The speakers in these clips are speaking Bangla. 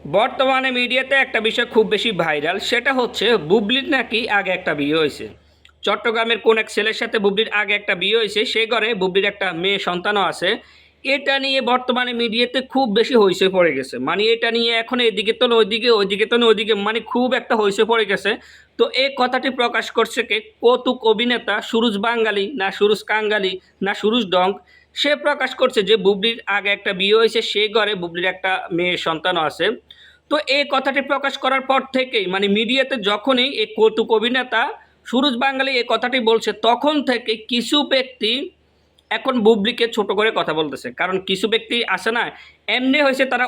বর্তমানে মিডিয়াতে একটা বিষয় খুব বেশি ভাইরাল, সেটা হচ্ছে বুবলির নাকি আগে একটা বিয়ে হয়েছে। চট্টগ্রামের কোন এক ছেলের সাথে বুবলির আগে একটা বিয়ে হয়েছে, সে ঘরে বুবলির একটা মেয়ে সন্তানও আছে। এটা নিয়ে বর্তমানে মিডিয়াতে খুব বেশি হইচই পড়ে গেছে, মানে এটা নিয়ে এখন এদিকে তো ওইদিকে, ওইদিকে তো ওইদিকে, মানে খুব একটা হইচই পড়ে গেছে। তো এই কথাটি প্রকাশ করছে কে? কৌতুক অভিনেতা সুরুজ বাঙ্গালী না সুরুজ কাঙ্গালি না সুরুজ ডঙ্ক। সে প্রকাশ করছে যে বুবলির আগে একটা বিয়ে হয়েছে, সে ঘরে বুবলির একটা মেয়ে সন্তানও আছে। তো এই কথাটি প্রকাশ করার পর থেকেই মানে মিডিয়াতে যখনই এই কৌতুক অভিনেতা সুরজ বাঙালি এই কথাটি বলছে, তখন থেকে কিছু ব্যক্তি এখন বুবলিকে ছোট করে কথা বলতেছে। কারণ কিছু ব্যক্তি আসে না, এমনি হয়েছে তারা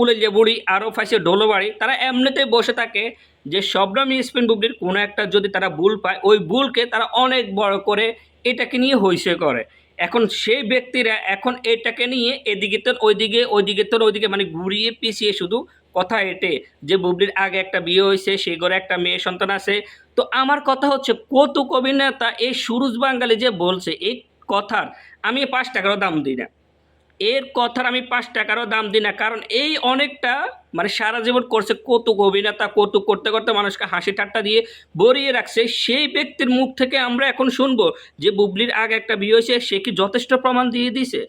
উলে বুড়ি আরও ফাইসে ডোলো বাড়ি, তারা এমনিতেই বসে থাকে যে শবনম স্পিন বুবলির কোনো একটা যদি তারা ভুল পায়, ওই ভুলকে তারা অনেক বড় করে এটাকে নিয়ে হইচই করে। এখন সেই ব্যক্তিরা এখন এটাকে নিয়ে এদিকে তো ওইদিকে, ওইদিকে তো ওইদিকে, মানে ঘুরিয়ে পিছিয়ে শুধু কথা এটে যে বুবলির আগে একটা বিয়ে হয়েছে, সেই ঘরে একটা মেয়ে সন্তান আছে। তো আমার কথা হচ্ছে কৌতুক অভিনেতা এই সুরজ বাঙ্গালি যে বলছে এই কথার আমি ৫ টাকারও দাম দিই না। এর কথার আমি ৫ টাকারও দাম দিই না, কারণ এই অনেকটা মানে সারা জীবন করছে কৌতুক অভিনেতা, কৌতুক করতে করতে মানুষকে হাসি ঠাট্টা দিয়ে ভরিয়ে রাখছে। সেই ব্যক্তির মুখ থেকে আমরা এখন শুনবো যে বুবলির আগে একটা বিয়ে হয়েছে, সে কি যথেষ্ট প্রমাণ দিয়ে দিছে?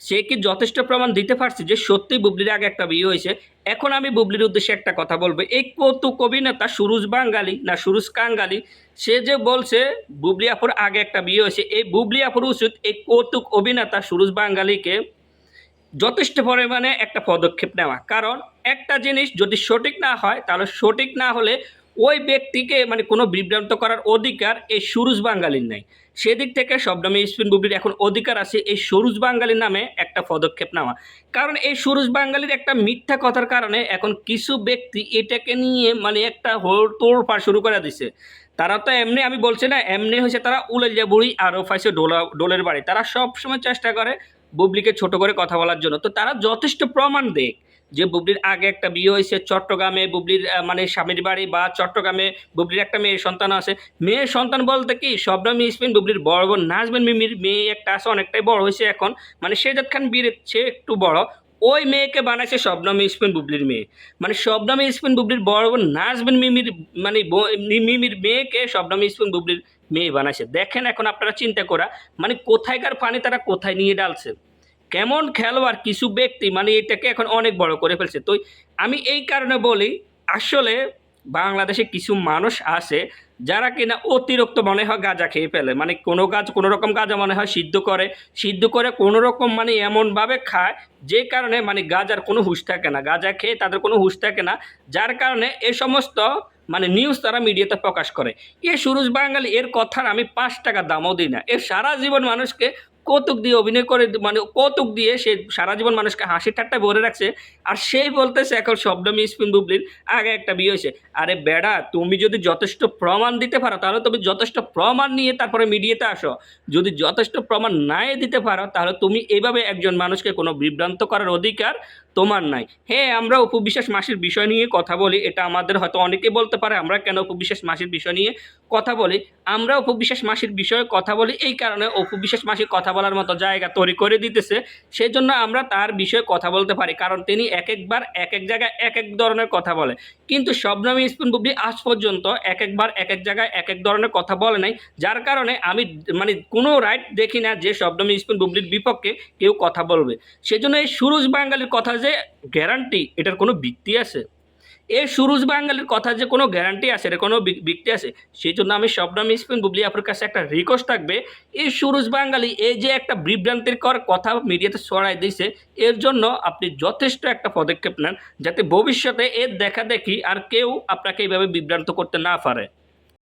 সে কি যথেষ্ট প্রমাণ দিতে পারছে যে সত্যি বুবলির আগে একটা বিয়ে হয়েছে? এখন আমি বুবলির উদ্দেশ্যে একটা কথা বলবো, এই কৌতুক অভিনেতা সুরজ বাঙ্গালি না সুরজ কাঙ্গালি, সে যে বলছে বুবলি আপুর আগে একটা বিয়ে হয়েছে, এই বুবলি আপুর উচিত এই কৌতুক অভিনেতা সুরজ বাঙ্গালিকে যথেষ্ট পরিমাণে একটা পদক্ষেপ নেওয়া। কারণ একটা জিনিস যদি সঠিক না হয়, তাহলে সঠিক না হলে ওই ব্যক্তিকে মানে কোনো বিভ্রান্ত করার অধিকার এই সুরজ বাঙ্গালির নাই। সেদিক থেকে শবনম স্পিন বুবলির এখন অধিকার আছে এই সুরজ বাঙ্গালির নামে একটা পদক্ষেপ নেওয়া। কারণ এই সুরজ বাঙ্গালির একটা মিথ্যা কথার কারণে এখন কিছু ব্যক্তি এটাকে নিয়ে মানে একটা তোড়পাড় শুরু করে দিছে। তারা তো এমনি, আমি বলছি না এমনি হয়েছে, তারা উলেলিয়া বুড়ি আরও ফাইসে ডোলের বাড়ি, তারা সবসময় চেষ্টা করে বুবলিকে ছোট করে কথা বলার জন্য। তো তারা যথেষ্ট প্রমাণ দেয় যে বুবলির আগে একটা বিয়ে হয়েছে, চট্টগ্রামে বুবলির মানে স্বামীর বাড়ি, বা চট্টগ্রামে বুবলির একটা মেয়ে সন্তান আছে। মেয়ে সন্তান বলতে কি শবনম স্পিন বুবলির বড় বোন নাজবেন মিমির মেয়ে একটা আছে, অনেকটাই বড় হয়েছে এখন, মানে শেজাদ খান বীরের চেয়ে একটু বড়। ওই মেয়েকে বানাইছে শবনম স্পিন বুবলির মেয়ে। মানে শবনম স্পিন বুবলির বড় বোন নাজবেন মিমির মানে মিমির মেয়েকে শবনম স্পিন বুবলির মেয়ে বানাইছে। দেখেন এখন আপনারা চিন্তা করা, মানে কোথায়কার পানি তারা কোথায় নিয়ে ডালছে। কেমন খেলোয়াড় কিছু ব্যক্তি মানে এটাকে এখন অনেক বড় করে ফেলছে। তো আমি এই কারণে বলি, আসলে বাংলাদেশে কিছু মানুষ আছে যারা কিনা অতিরিক্ত মনে হয় গাঁজা খেয়ে ফেলে, মানে কোনো রকম গাঁজা মনে হয় সিদ্ধ করে কোনো রকম মানে এমনভাবে খায় যে কারণে মানে গাঁজার কোনো হুঁশ থাকে না, গাঁজা খেয়ে তাদের কোনো হুঁশ থাকে না, যার কারণে এ সমস্ত মানে নিউজ তারা মিডিয়াতে প্রকাশ করে। এ সুরজ বাঙালি এর কথার আমি ৫ টাকা দামও দিই না। এ সারা জীবন মানুষকে কৌতুক দিয়ে অভিনয় করে, মানে কৌতুক দিয়ে সে সারা জীবন মানুষকে হাসি ঠাট্টায় ভরে রাখছে। আর সেই বলতেছে এখন শবনম স্পিন বুবলির আগে একটা বিয়ে হয়েছে। আরে বেড়া, তুমি যদি যথেষ্ট প্রমাণ দিতে পারো তাহলে তুমি যথেষ্ট প্রমাণ নিয়ে তারপরে মিডিয়াতে আসো। যদি যথেষ্ট প্রমাণ নাই দিতে পারো তাহলে তুমি এইভাবে একজন মানুষকে কোনো বিভ্রান্ত করার অধিকার তোমার নাই। হ্যাঁ, আমরা অপু বিশ্বাস মাসির বিষয় নিয়ে কথা বলি, এটা আমাদের হয়তো অনেকে বলতে পারে আমরা কেন অপু বিশ্বাস মাসির বিষয় নিয়ে কথা বলি। আমরা অপু বিশ্বাস মাসির বিষয়ে কথা বলি এই কারণে, অপু বিশ্বাস মাসির কথা বলার মতো জায়গা তৈরি করে দিতেছে, সেই জন্য আমরা তার বিষয়ে কথা বলতে পারি। কারণ তিনি এক একবার এক এক জায়গায় এক এক ধরনের কথা বলে, কিন্তু শবনম স্পিন বুবলি আজ পর্যন্ত এক একবার এক এক জায়গায় এক এক ধরনের কথা বলে নাই। যার কারণে আমি মানে কোনো রাইট দেখি না যে শবনম স্পিন বুবলির বিপক্ষে কেউ কথা বলবে। সেজন্য এই সুরজ বাঙালির কথা যে গ্যারান্টি, এটার কোনো ভিত্তি আছে? এই সুরজ বাঙালির কথা যে কোনো গ্যারান্টি আছে, এর কোনো ভিত্তি আছে? সেই জন্য আমি শবনম স্পিন বুবলি আপনার কাছে একটা রিকোয়েস্ট থাকবে, এই সুরজ বাঙালি এই যে একটা বিভ্রান্তিকর কথা মিডিয়াতে ছড়াই দিয়েছে, এর জন্য আপনি যথেষ্ট একটা পদক্ষেপ নেন, যাতে ভবিষ্যতে এর দেখা দেখি আর কেউ আপনাকে এইভাবে বিভ্রান্ত করতে না পারে।